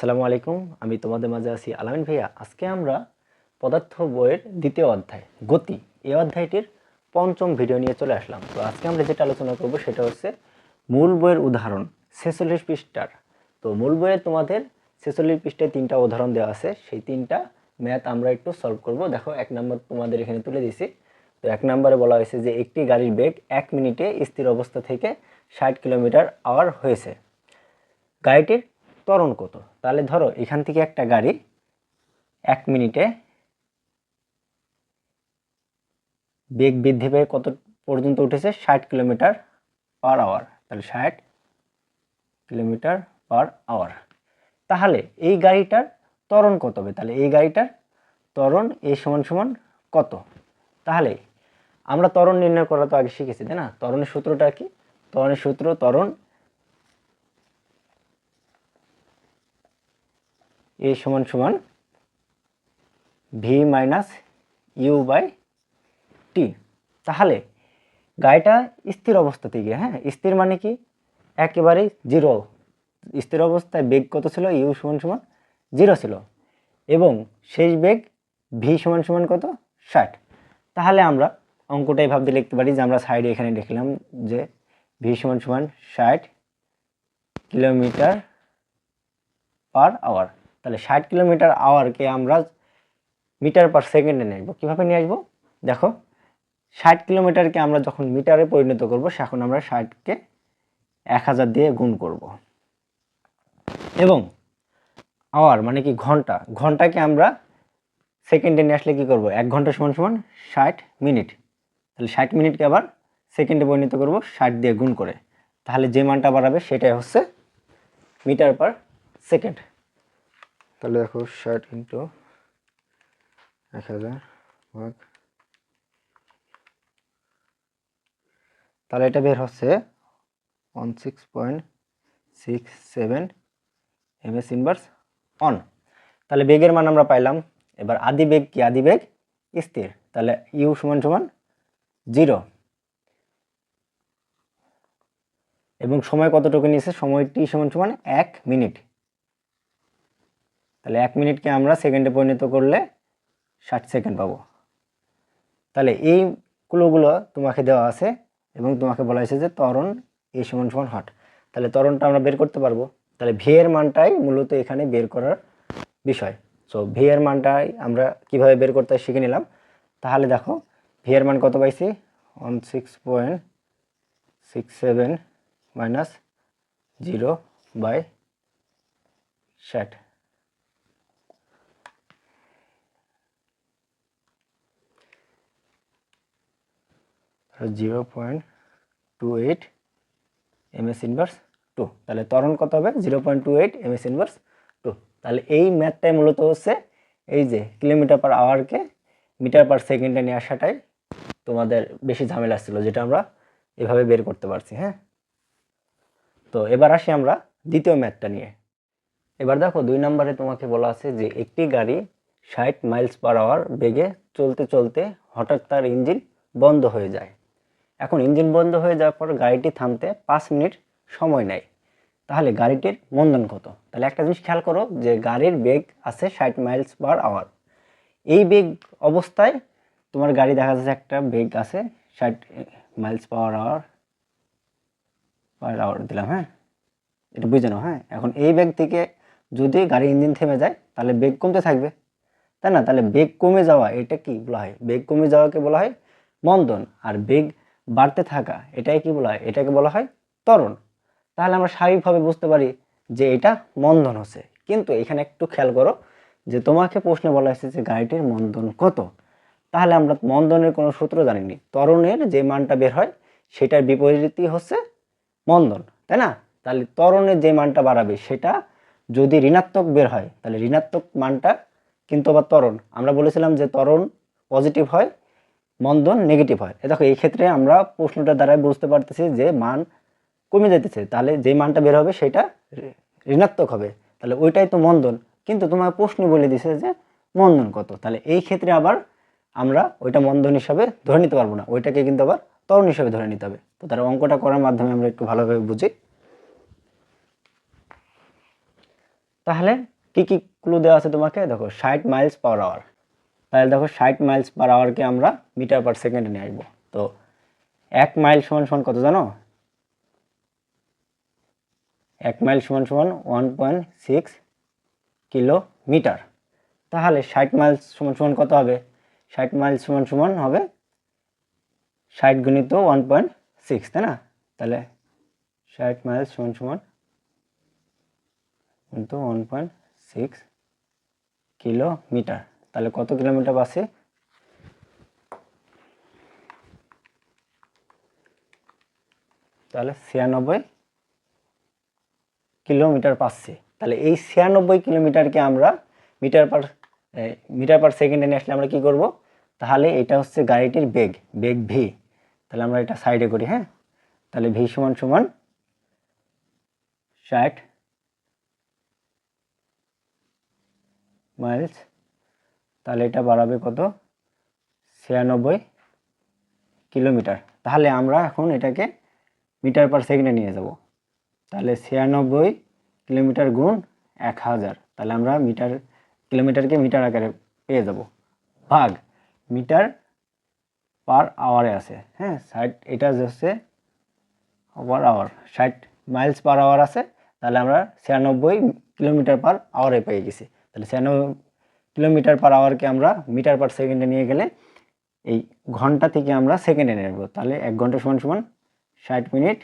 আসসালামু আলাইকুম। আমি তোমাদের মাঝে আছি আলামিন ভাইয়া। আজকে আমরা পদার্থ বইয়ের দ্বিতীয় অধ্যায় গতি এই অধ্যায়টির পঞ্চম ভিডিও নিয়ে চলে আসলাম। তো আজকে আমরা যেটা আলোচনা করব সেটা হচ্ছে মূল বইয়ের উদাহরণ 46 পৃষ্ঠার। তো মূল বইয়ে তোমাদের 46 পৃষ্ঠায় 3টা উদাহরণ দেওয়া আছে, সেই 3টা ম্যাথ আমরা একটু সলভ করব। দেখো 1 নম্বর তোমাদের এখানে তুলে দিয়েছি। তো 1 নম্বরে বলা হয়েছে যে একটি গাড়ির বেগ 1 মিনিটে স্থির অবস্থা থেকে 60 কিলোমিটার/আওয়ার হয়েছে। গাড়িটির ত্বরণ কত? তাহলে ধরো এখান থেকে একটা গাড়ি 1 মিনিটে বেগ বৃদ্ধি পেয়ে কত পর্যন্ত উঠেছে? 60 কিলোমিটার/আওয়ার। তাহলে 60 কিলোমিটার/আওয়ার। তাহলে এই গাড়িটার ত্বরণ কত হবে? তাহলে এই গাড়িটার ত্বরণ এ সমান সমান কত? তাহলে আমরা ত্বরণ নির্ণয় করা তো আগে শিখেছি, তাই না? ত্বরণের সূত্রটা কি? ত্বরণের সূত্র ত্বরণ এ সমান সমান V minus you by T. তাহলে গাড়িটা স্থির অবস্থা থেকে, স্থির মানে কি একেবারে জিরো, স্থির অবস্থায় বেগ কত ছিল? ইউ সমান সমান 0 ছিল এবং শেষ বেগ ভি সমান সমান কত? 60। তাহলে আমরা অঙ্কটা এইভাবে লিখতে পারি যে আমরা সাইডে এখানে লিখলাম যে ভি সমান সমান 60 কিলোমিটার/আওয়ার। তাহলে 60 কিলোমিটার/আওয়ারকে আমরা মিটার পার সেকেন্ডে নিয়ে আসবো। কীভাবে নিয়ে আসবো? দেখো 60 কিলোমিটারকে আমরা যখন মিটারে পরিণত করব, এখন আমরা 60কে 1000 দিয়ে গুণ করব এবং আওয়ার মানে কি ঘন্টা, ঘন্টাকে আমরা সেকেন্ডে নিয়ে আসলে কি করব? 1 ঘন্টা সমান সমান 60 মিনিট। তাহলে 60 মিনিটকে আবার সেকেন্ডে পরিণত করব 60 দিয়ে গুণ করে। তাহলে যে মানটা বাড়াবে সেটাই হচ্ছে মিটার পার সেকেন্ড। তাহলে দেখো 60 ইন্টু 1000 ভাগ, তাহলে এটা বের হচ্ছে 16.67 ms ইনভার্স অন। তাহলে বেগের মান আমরা পাইলাম। এবার আদি বেগ কি? আদি বেগ স্থির। তাহলে ইউ সমান সমান 0 এবং সময় কতটুকু নিয়েছে? সময়টি সমান সমান 1 মিনিট। তাহলে 1 মিনিটকে আমরা সেকেন্ডে পরিণত করলে 60 সেকেন্ড পাবো। তাহলে এই ক্লুগুলো তোমাকে দেওয়া আছে এবং তোমাকে বলা হয়েছে যে ত্বরণ এ সমান সমান হট। তাহলে ত্বরণটা আমরা বের করতে পারবো। তাহলে ভি এর মানটাই মূলত এখানে বের করার বিষয়। সো ভি এর মানটাই আমরা কিভাবে বের করতে শিখে নিলাম। তাহলে দেখো ভি এর মান কত পাইছি? 16.67 মাইনাস 0/60। 0.28 ms inverse 2। তাহলে ত্বরণ কত হবে? 0.28 ms ইনভার্স 2। তাহলে এই ম্যাথটাই মূলত হচ্ছে এই যে কিলোমিটার/আওয়ারকে মিটার পার সেকেন্ডে নিয়ে আসাটাই তোমাদের বেশি ঝামেলা ছিল, যেটা আমরা এভাবে বের করতে পারছি। তো এবার আসি আমরা দ্বিতীয় ম্যাথটা নিয়ে। এবার দেখো 2 নম্বরে তোমাকে বলা আছে যে একটি গাড়ি 60 মাইলস/আওয়ার বেগে চলতে চলতে হঠাৎ তার ইঞ্জিন বন্ধ হয়ে যায়। এখন ইঞ্জিন বন্ধ হয়ে যাওয়ার পর গাড়িটি থামতে 5 মিনিট সময় নেয়। তাহলে গাড়িটির মন্দন কত? তাহলে একটা জিনিস খেয়াল করো যে গাড়ির বেগ আছে 60 মাইলস/আওয়ার। এই বেগ অবস্থায় তোমার গাড়ি দেখা যাচ্ছে একটা বেগ আছে 60 মাইলস/আওয়ার দিলাম, এটা বুঝে নাও। এখন এই বেগ থেকে যদি গাড়ির ইঞ্জিন থেমে যায় তাহলে বেগ কমতে থাকবে, তাই না? তাহলে বেগ কমে যাওয়া এটা কি বলা হয়? বেগ কমে যাওয়াকে বলা হয় মন্দন। আর বেগ বাড়তে থাকা এটাই কি বলা হয়? এটাকে বলা হয় ত্বরণ। তাহলে আমরা স্বাভাবিকভাবে বুঝতে পারি যে এটা মন্দন হচ্ছে। কিন্তু এখানে একটু খেয়াল করো যে তোমাকে প্রশ্নে বলা হয়েছে যে গাড়িটির মন্দন কত। তাহলে আমরা মন্দনের কোনো সূত্র জানিনি। ত্বরণের যে মানটা বের হয় সেটার বিপরীতই হচ্ছে মন্দন, তাই না? তাহলে ত্বরণের যে মানটা বাড়াবে সেটা যদি ঋণাত্মক বের হয় তাহলে ঋণাত্মক মানটা কিন্তু আবার ত্বরণ। আমরা বলেছিলাম যে ত্বরণ পজিটিভ হয়, মন্দন নেগেটিভ হয়। দেখো এই ক্ষেত্রে আমরা প্রশ্নটা দ্বারাই বুঝতে পারতেছি যে মান কমে যেতেছে, তাহলে যে মানটা বের হবে সেটা ঋণাত্মক হবে, তাহলে ওইটাই তো মন্দন। কিন্তু তোমার প্রশ্ন বলে দিছে যে মন্দন কত। তাহলে এই ক্ষেত্রে আবার আমরা ওইটা মন্দন হিসাবে ধরে নিতে পারবো না, ওইটাকে কিন্তু আবার ত্বরণ হিসাবে ধরে নিতে হবে। তো তার অঙ্কটা করার মাধ্যমে আমরা একটু ভালোভাবে বুঝি। তাহলে কি কি ক্লু দেওয়া আছে তোমাকে? দেখো 60 মাইলস পার আওয়ার, তাহলে দেখো 60 মাইলস পার আওয়ারকে আমরা মিটার পার সেকেন্ডে নিয়ে আসবো। তো 1 মাইল সমান সমান কত জানো? 1 মাইল সমান সমান 1.6 কিলোমিটার। তাহলে 60 মাইলস সমান সমান কত হবে? 60 মাইলস সমান সমান হবে 60 গুণিত 1.6, তাই না? তাহলে 60 মাইলস সমান সমান কিন্তু 1.6 কিলোমিটার। তাহলে কত কিলোমিটার পাচ্ছে? তাহলে 96 কিলোমিটার পাচ্ছে। তাহলে এই 96 কিলোমিটারকে আমরা মিটার পার সেকেন্ডে নিয়ে আসলে আমরা কি করব? তাহলে এটা হচ্ছে গাড়িটির বেগ ভি। তাহলে আমরা এটা সাইডে করি, হ্যাঁ। তাহলে ভি সমান সমান 60 মাইলস, তাহলে এটা বাড়াবে কত? 96 কিলোমিটার। তাহলে আমরা এখন এটাকে মিটার পার সেকেন্ডে নিয়ে যাব। তাহলে 96 কিলোমিটার গুণ 1000, তাহলে আমরা কিলোমিটারকে মিটার আকারে পেয়ে যাব, ভাগ মিটার পার আওয়ারে আছে, হ্যাঁ। 60, এটা হচ্ছে per hour, 60 miles per hour আছে, তাহলে আমরা 96 কিলোমিটার পার আওয়ারে পেয়ে গেছি। তাহলে 96 কিলোমিটার পার আওয়ারকে আমরা মিটার পার সেকেন্ডে নিয়ে গেলে এই ঘন্টা থেকে আমরা সেকেন্ডে নিয়ে আসবো। তাহলে 1 ঘন্টা সমান সমান 60 মিনিট,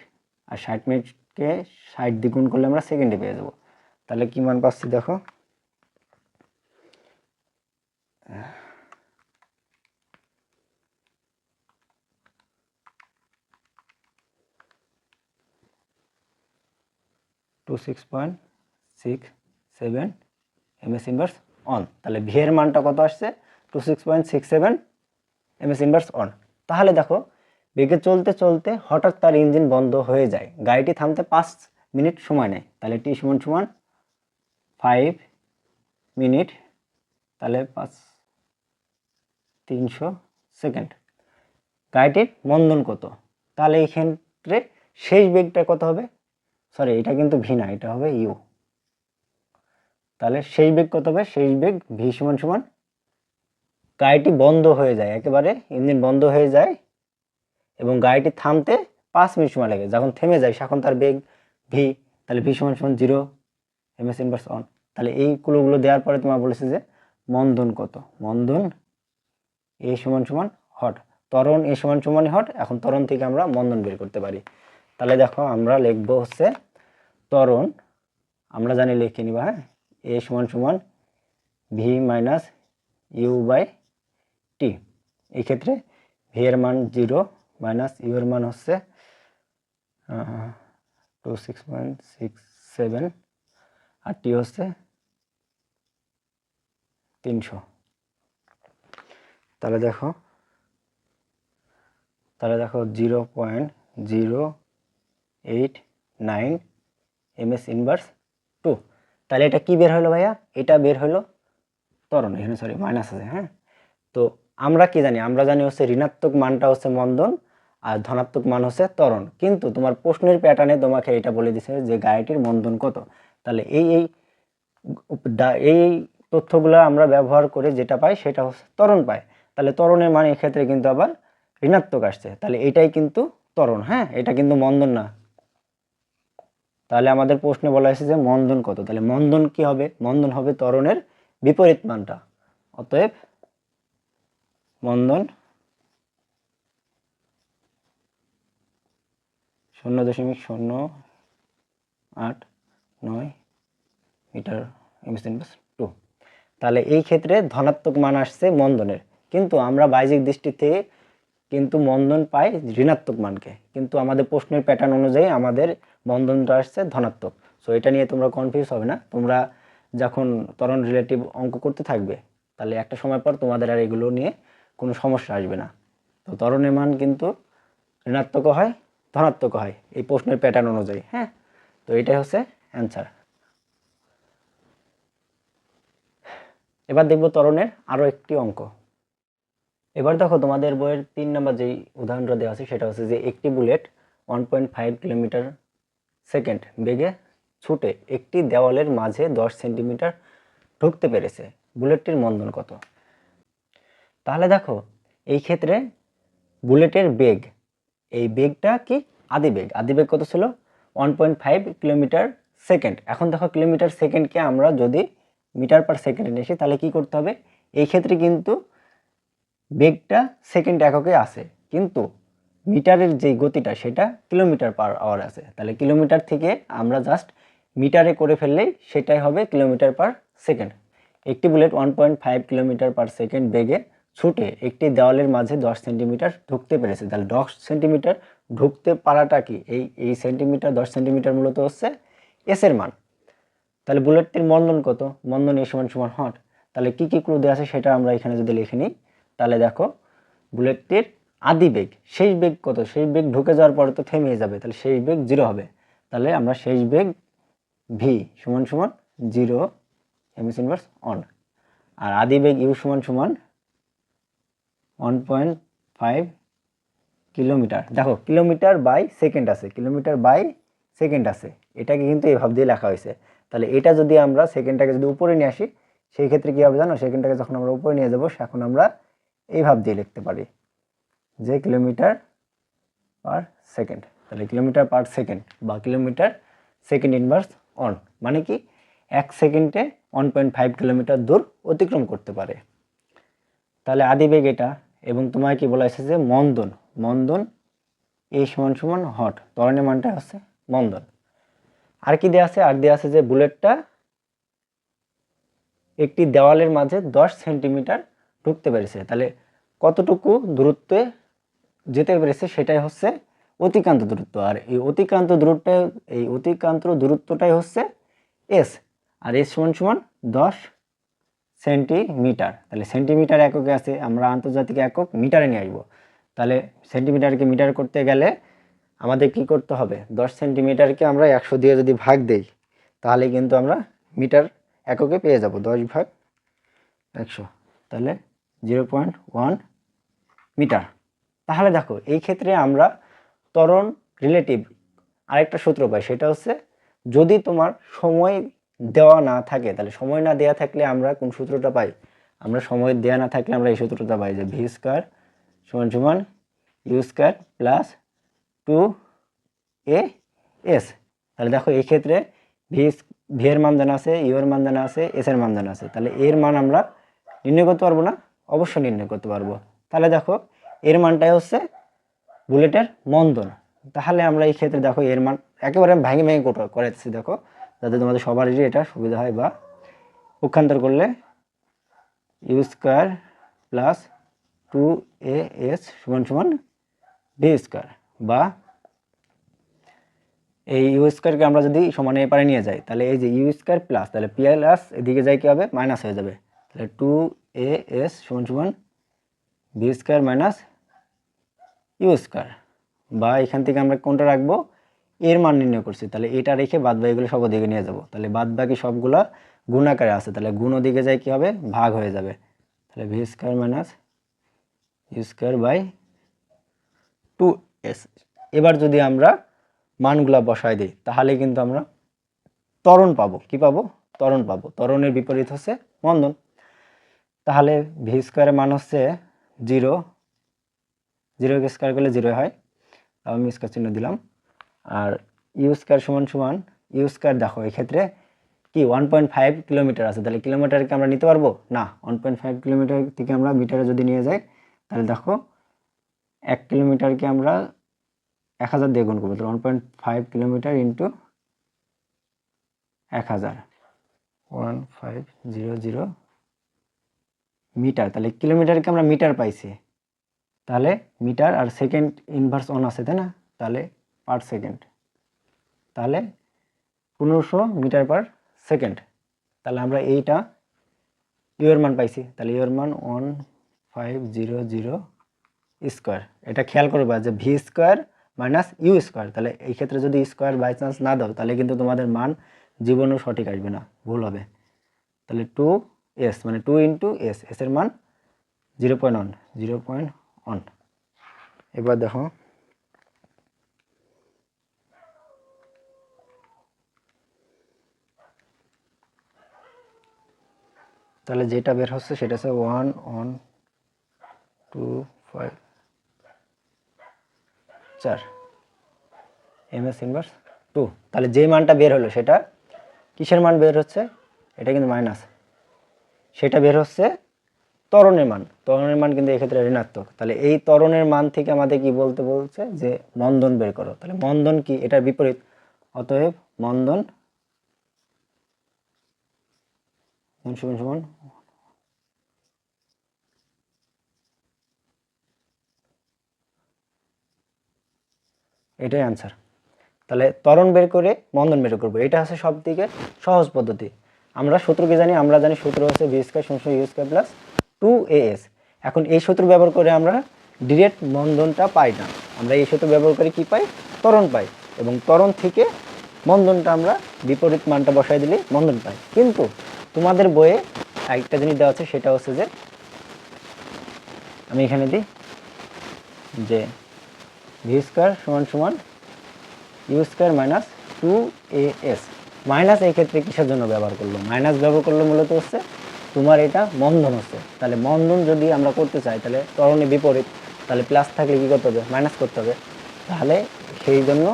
আর 60 মিনিটকে 60 দিয়ে গুণ করলে আমরা সেকেন্ডে পেয়ে যাবো। তাহলে কি মান পাচ্ছি দেখো? To 6.67 M S inverse one. তাহলে ভি এর মানটা কত আসছে? 26.67 এমএস ইনভার্স অন। তাহলে দেখো বেগে চলতে চলতে হঠাৎ তার ইঞ্জিন বন্ধ হয়ে যায়, গাড়িটি থামতে 5 মিনিট সময় নেয়। তাহলে টি সমান সমান 5 মিনিট, তাহলে 300 সেকেন্ড। গাড়িটির মন্দন কত? তাহলে এই ক্ষেত্রে শেষ বেগটা কত হবে? সরি, এটা কিন্তু ভি না, এটা হবে ইউ। তাহলে শেষ বেগ কত হবে? শেষ বেগ ভি সমান সমান, গাড়িটি বন্ধ হয়ে যায়, একেবারে ইঞ্জিন বন্ধ হয়ে যায় এবং গাড়িটি থামতে 5 মিনিট সময় লাগে। যখন থেমে যায় তখন তার বেগ ভি, তাহলে ভি সমান সমান 0 এমএস ইনভার্স অন। তাহলে এই ক্লুগুলো দেওয়ার পরে তোমার বলেছে যে মন্দন কত? মন্দন এ সমান সমান হট, ত্বরণ এ সমান সমানই হট। এখন ত্বরণ থেকে আমরা মন্দন বের করতে পারি। তাহলে দেখো আমরা লিখবো হচ্ছে ত্বরণ, আমরা জানি লিখে নিবা, হ্যাঁ। এ সমান সমান V minus you by T. এই ক্ষেত্রে ভি এর মান 0 মাইনাস ইউ এর মান হচ্ছে 26.67 আর টি হচ্ছে 300। তাহলে দেখো 0.089 এমএস ইনভার্স 2। তাহলে এটা কি বের হলো ভাইয়া? এটা বের হলো ত্বরণ, এখানে সরি মাইনাস আছে, হ্যাঁ। তো আমরা কি জানি? আমরা জানি হচ্ছে ঋণাত্মক মানটা হচ্ছে মন্দন আর ধনাত্মক মান হচ্ছে ত্বরণ। কিন্তু তোমার প্রশ্নের প্যাটার্নে তোমাকে এটা বলে দিছে যে গাড়িটির মন্দন কত। তাহলে এই তথ্যগুলো আমরা ব্যবহার করে যেটা পাই সেটা হচ্ছে ত্বরণ পাই। তাহলে ত্বরণের মান এক্ষেত্রে কিন্তু আবার ঋণাত্মক আসছে, তাহলে এটাই কিন্তু ত্বরণ, হ্যাঁ। এটা কিন্তু মন্দন না। তাহলে আমাদের প্রশ্নে বলা হয়েছে যে মন্দন কত, তাহলে মন্দন কি হবে? মন্দন হবে ত্বরণের বিপরীত মানটা। অতএব মন্দন 0.089 মিটার এমএস ইনভার্স 2। তাহলে এই ক্ষেত্রে ধনাত্মক মান আসছে মন্দনের, কিন্তু আমরা বাহ্যিক দৃষ্টি থেকে কিন্তু মন্দন পাই ঋণাত্মক মানকে, কিন্তু আমাদের প্রশ্নের প্যাটার্ন অনুযায়ী আমাদের মন্দনটা আসছে ধনাত্মক। সো এটা নিয়ে তোমরা কনফিউজ হবে না। তোমরা যখন ত্বরণ রিলেটিভ অঙ্ক করতে থাকবে তাহলে একটা সময় পর তোমাদের আর এগুলো নিয়ে কোনো সমস্যা আসবে না। তো ত্বরণের মান কিন্তু ঋণাত্মক হয়, ধনাত্মক হয় এই প্রশ্নের প্যাটার্ন অনুযায়ী, হ্যাঁ। তো এটাই হচ্ছে অ্যান্সার। এবার দেখব ত্বরণের আরও একটি অঙ্ক। এবার দেখো তোমাদের বইয়ের 3 নম্বর যেই উদাহরণটা দেওয়া আছে সেটা হচ্ছে যে একটি বুলেট 1.5 কিলোমিটার সেকেন্ড বেগে ছুটে একটি দেওয়ালের মাঝে 10 সেন্টিমিটার ঢুকতে পেরেছে, বুলেটটির মন্দন কত? তাহলে দেখো এই ক্ষেত্রে বুলেটের বেগ, এই বেগটা কি আদি বেগ কত ছিল? 1.5 কিলোমিটার সেকেন্ড। এখন দেখো কিলোমিটার সেকেন্ডকে আমরা যদি মিটার পার সেকেন্ডে নিয়ে আসি তাহলে কি করতে হবে? এই ক্ষেত্রে কিন্তু বেগটা সেকেন্ড এককে আসে, কিন্তু মিটারের যে গতিটা সেটা কিলোমিটার পার আওয়ার আছে। তাহলে কিলোমিটার থেকে আমরা জাস্ট মিটারে করে ফেললেই সেটাই হবে কিলোমিটার পার সেকেন্ড। একটি বুলেট 1.5 কিলোমিটার পার সেকেন্ড বেগে ছুটে একটি দেওয়ালের মাঝে 10 সেন্টিমিটার ঢুকতে পেরেছে। তাহলে 10 সেন্টিমিটার ঢুকতে পারাটা কি? এই সেন্টিমিটার 10 সেন্টিমিটার মূলত হচ্ছে এস এর মান। তাহলে বুলেটটির মন্দন কত? মন্দন এ সমান সমান হট। তাহলে কি কি ক্লু দেওয়া আছে সেটা আমরা এখানে যদি লিখে নিই, তাহলে দেখো বুলেটটির আদি বেগ, শেষ বেগ কত? শেষ বেগ ঢুকে যাওয়ার পরে তো থেমে যাবে, তাহলে শেষ বেগ 0 হবে। তাহলে আমরা শেষ বেগ ভি সমান সমান 0 এমএস ইনভার্স অন, আর আদি বেগ ইউ সমান সমান 1.5 কিলোমিটার। দেখো কিলোমিটার বাই সেকেন্ড আছে, কিলোমিটার বাই সেকেন্ড আছে, এটাকে কিন্তু এভাবে দিয়ে লেখা হয়েছে। তাহলে এটা যদি আমরা সেকেন্ডটাকে যদি উপরে নিয়ে আসি সেই ক্ষেত্রে কী হবে জানো? সেকেন্ডটাকে যখন আমরা উপরে নিয়ে যাবো এখন আমরা এইভাবে দিয়ে লিখতে পারি যে কিলোমিটার পার সেকেন্ড। তাহলে কিলোমিটার পার সেকেন্ড বা কিলোমিটার সেকেন্ড ইনভার্স অন মানে কি? 1 সেকেন্ডে 1.5 কিলোমিটার দূর অতিক্রম করতে পারে। তাহলে আদিবেগ এটা। এবং তোমায় কি বলা হয়েছে যে মন্দন, মন্দন এই সমান সমান হট, ত্বরণের মানটা হচ্ছে মন্দন। আর কি দেওয়া আছে? আর দেওয়া আছে যে বুলেটটা একটি দেওয়ালের মাঝে 10 সেন্টিমিটার ঢুকতে পেরেছে। তাহলে কতটুকু দূরত্বে যেতে পেরেছে সেটাই হচ্ছে অতিক্রান্ত দূরত্ব। আর এই অতিক্রান্ত দূরত্বটাই হচ্ছে এস, আর এস সমান সমান 10 সেন্টিমিটার। তাহলে সেন্টিমিটার এককে আছে, আমরা আন্তর্জাতিক একক মিটারে নিয়ে আসবো। তাহলে সেন্টিমিটারকে মিটার করতে গেলে আমাদের কি করতে হবে? 10 সেন্টিমিটারকে আমরা 100 দিয়ে যদি ভাগ দেই তাহলে কিন্তু আমরা মিটার এককে পেয়ে যাব, 10 ভাগ 100, তাহলে 0.1 মিটার। তাহলে দেখো এই ক্ষেত্রে আমরা ত্বরণ রিলেটিভ আরেকটা সূত্র পাই, সেটা হচ্ছে যদি তোমার সময় দেওয়া না থাকে, তাহলে সময় না দেওয়া থাকলে আমরা কোন সূত্রটা পাই? আমরা সময় দেওয়া না থাকলে আমরা এই সূত্রটা পাই যে ভি স্কয়ার সমান সমান U square plus 2 A S. তাহলে দেখো এই ক্ষেত্রে ভি এর মান জানা আছে, ইউ এর মান জানা আছে, এস এর মান জানা আছে, তাহলে এর মান আমরা নির্ণয় করতে পারবো না? অবশ্যই নির্ণয় করতে পারবো। তাহলে দেখো এর মানটাই হচ্ছে বুলেটের মন্দন। তাহলে আমরা এই ক্ষেত্রে দেখো এর মান একেবারে ভেঙে ভেঙে করেছি দেখো, যাতে তোমাদের সবারই এটা সুবিধা হয়। বা পক্ষান্তর করলে ইউ স্কয়ার প্লাস 2as সমান সমান ভি স্কয়ার, বা এই ইউ স্কয়ারকে আমরা যদি সমানে এপারে নিয়ে যাই তাহলে এই যে ইউ স্কয়ার প্লাস, তাহলে প্লাস এদিকে যাই কি হবে? মাইনাস হয়ে যাবে। তাহলে 2as সমান সমান V square minus U square, বা এখান থেকে আমরা কোনটা রাখবো? এর মান নির্ণয় করছি, তাহলে এটা রেখে বাদ বাকিগুলো সব ওদিকে নিয়ে যাব। তাহলে বাদ বাকি সবগুলা গুণ আকারে আছে, তাহলে গুণ ওদিকে যায় কি হবে? ভাগ হয়ে যাবে। তাহলে V square minus U square by 2s। এবার যদি আমরা মানগুলা বসাই দিই তাহলে কিন্তু আমরা ত্বরণ পাবো। কি পাবো? ত্বরণ পাবো। ত্বরণের বিপরীত হচ্ছে মন্দন। তাহলে ভি স্কয়ারের মান হচ্ছে 0, 0 স্কয়ার করলে 0 হয়, আমি স্কয়ার চিহ্ন দিলাম। আর ইউ স্কয়ার সমান সমান ইউ স্কয়ার, দেখো এক্ষেত্রে কি 1.5 কিলোমিটার আছে, তাহলে কিলোমিটারকে আমরা নিতে পারবো না। 1.5 কিলোমিটার থেকে আমরা মিটারে যদি নিয়ে যাই তাহলে দেখো 1 কিলোমিটারকে আমরা 1000 দিয়ে গুণ করবো, তাহলে 1.5 কিলোমিটার ইন্টু 1000, 1500 মিটার। তাহলে কিলোমিটারকে আমরা মিটার পাইছি, তাহলে মিটার আর সেকেন্ড ইনভার্স অন আছে তাই না? তাহলে পার সেকেন্ড, তাহলে 1500 মিটার পার সেকেন্ড। তাহলে আমরা এইটা ইউ এর মান পাইছি, তাহলে ইউ এর মান 1500 স্কোয়ার। এটা খেয়াল করবা যে V square minus U square, তাহলে এই ক্ষেত্রে যদি স্কোয়ার বাই চান্স না দাও তাহলে কিন্তু তোমাদের মান জীবনেও সঠিক আসবে না, ভুল হবে। তাহলে 2s মানে 2 ইন্টু এস, এস এর মান 0.1। এবার দেখো তাহলে যেটা বের হচ্ছে সেটা হচ্ছে 1 1 2 5 4 ms ইনভার্স 2। তাহলে যে মানটা বের হলো সেটা কিসের মান বের হচ্ছে? এটা কিন্তু মাইনাস, সেটা বের হচ্ছে ত্বরণের মান। ত্বরণের মান কিন্তু এক্ষেত্রে ঋণাত্মক। তাহলে এই ত্বরণের মান থেকে আমাদের কি বলতে বলছে যে মন্দন বের করো। তাহলে মন্দন কি? এটার বিপরীত। অতএব মন্দন সমান সমান এটাই আনসার। তাহলে ত্বরণ বের করে মন্দন বের করবো, এটা হচ্ছে সব থেকে সহজ পদ্ধতি। আমরা সূত্রকে জানি, আমরা জানি সূত্র হচ্ছে ভি স্কয়ার সমান ইউ স্কয়ার প্লাস 2as। এখন এই সূত্র ব্যবহার করে আমরা ডিরেক্ট মন্দনটা পাই না, আমরা এই সূত্র ব্যবহার করে কি পাই? ত্বরণ পাই। এবং ত্বরণ থেকে মন্দনটা আমরা বিপরীত মানটা বসাই দিলে মন্দন পাই। কিন্তু তোমাদের বইয়ে একটা জিনিস দেওয়া আছে, সেটা হচ্ছে যে আমি এখানে দিই যে ভি স্কয়ার সমান সমান U square minus 2as। Minus এই ক্ষেত্রে কিসের জন্য ব্যবহার করলো? মাইনাস ব্যবহার করলো মূলত হচ্ছে তোমার এটা মন্দন হচ্ছে। তাহলে মন্দন যদি আমরা করতে চাই তাহলে ত্বরণে বিপরীত, তাহলে প্লাস থাকলে কী করতে হবে? মাইনাস করতে হবে। তাহলে সেই জন্য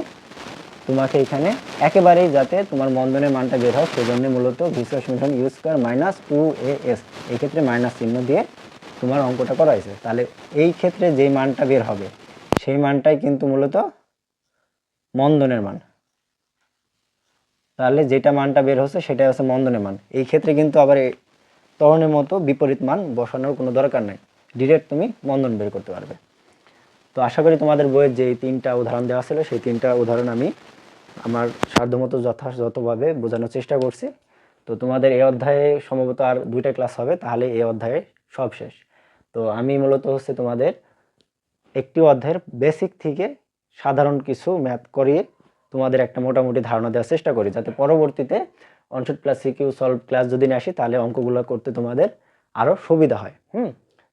তোমাকে এখানে একেবারেই যাতে তোমার মন্দনের মানটা বের হয় সেই জন্য মূলত ভি স্কয়ার সমান ইউ স্কয়ার মাইনাস 2as, এই ক্ষেত্রে মাইনাস চিহ্ন দিয়ে তোমার অঙ্কটা করা হয়েছে। তাহলে এই ক্ষেত্রে যেই মানটা বের হবে সেই মানটাই কিন্তু মূলত মন্দনের মান। তাহলে যেটা মানটা বের হচ্ছে সেটাই হচ্ছে মন্দনের মান। এই ক্ষেত্রে কিন্তু আবার ত্বরণের মতো বিপরীত মান বসানোর কোনো দরকার নাই, ডিরেক্ট তুমি মন্দন বের করতে পারবে। তো আশা করি তোমাদের বইয়ের যে 3টা উদাহরণ দেওয়া ছিল সেই 3টা উদাহরণ আমি আমার সাধ্যমতো যথাযথভাবে বোঝানোর চেষ্টা করছি। তো তোমাদের এই অধ্যায়ে সম্ভবত আর 2টা ক্লাস হবে, তাহলে এই অধ্যায়ে সব শেষ। তো আমি মূলত হচ্ছে তোমাদের একটি অধ্যায়ের বেসিক থেকে সাধারণ কিছু ম্যাথ করিয়ে তোমাদের একটা মোটামুটি ধারণা দেওয়ার চেষ্টা করি, যাতে পরবর্তীতে অনশট প্লাস সিকিউ সলভ ক্লাস যদি নিয়ে আসি তাহলে অঙ্কগুলো করতে তোমাদের আরও সুবিধা হয়।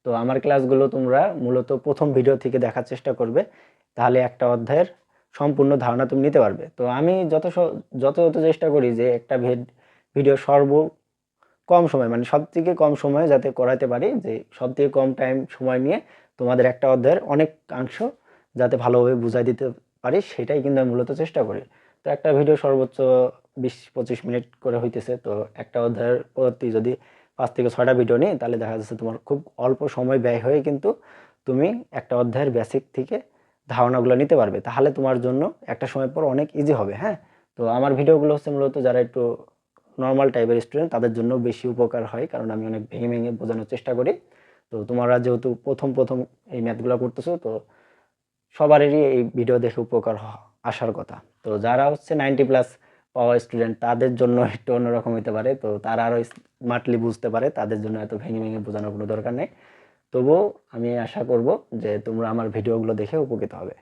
তো আমার ক্লাসগুলো তোমরা মূলত প্রথম ভিডিও থেকে দেখার চেষ্টা করবে, তাহলে একটা অধ্যায়ের সম্পূর্ণ ধারণা তুমি নিতে পারবে। তো আমি যত চেষ্টা করি যে একটা ভিডিও কম সময়, মানে সব থেকে কম সময়ে যাতে করাতে পারি, যে সব থেকে কম সময় নিয়ে তোমাদের একটা অধ্যায়ের অনেকাংশ যাতে ভালোভাবে বুঝাই দিতে পারি, সেটাই কিন্তু আমি মূলত চেষ্টা করি। তো একটা ভিডিও সর্বোচ্চ 20-25 মিনিট করে হইতেছে। তো একটা অধ্যায়ের প্রতি যদি 5 থেকে 6টা ভিডিও নিই তাহলে দেখা যাচ্ছে তোমার খুব অল্প সময় ব্যয় হয়ে কিন্তু তুমি একটা অধ্যায়ের বেসিক থেকে ধারণাগুলো নিতে পারবে। তাহলে তোমার জন্য একটা সময় পর অনেক ইজি হবে। হ্যাঁ, তো আমার ভিডিওগুলো হচ্ছে মূলত যারা একটু নর্মাল টাইপের স্টুডেন্ট তাদের জন্য বেশি উপকার হয়, কারণ আমি অনেক ভেঙে ভেঙে বোঝানোর চেষ্টা করি। তো তোমরা যেহেতু প্রথম এই ম্যাথগুলো করতেছো, তো সবারই এই ভিডিও দেখে উপকার আসার কথা। তো যারা হচ্ছে 90+ পাওয়া স্টুডেন্ট তাদের জন্য একটু অন্যরকম হতে পারে, তো তারা আরও স্মার্টলি বুঝতে পারে, তাদের জন্য এত ভেঙে ভেঙে বোঝানোর কোনো দরকার নেই। তবুও আমি আশা করব যে তোমরা আমার ভিডিওগুলো দেখে উপকৃত হবে।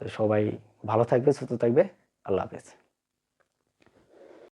তো সবাই ভালো থাকবে, সুস্থ থাকবে। আল্লাহ হাফেজ।